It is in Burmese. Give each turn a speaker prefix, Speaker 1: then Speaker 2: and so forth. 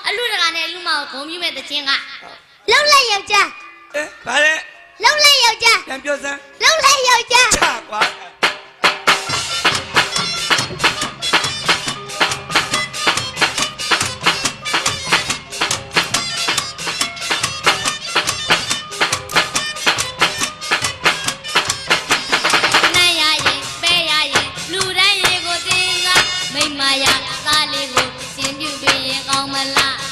Speaker 1: အလူတကာနဲ့လူမကိုဂုံပြမဲ့တခြင်းက
Speaker 2: လုံးလိုက်ယောက်ျား
Speaker 3: ဘာလဲ
Speaker 2: လုံးလိုက်ယောက်ျား
Speaker 3: ပြန်ပြောစမ်း
Speaker 2: လုံးလိုက်ယောက်ျား
Speaker 3: ချကွာ
Speaker 1: မိမယာသားလေးကိုရှင်ပြုပြီးရင်ကောင်းမလား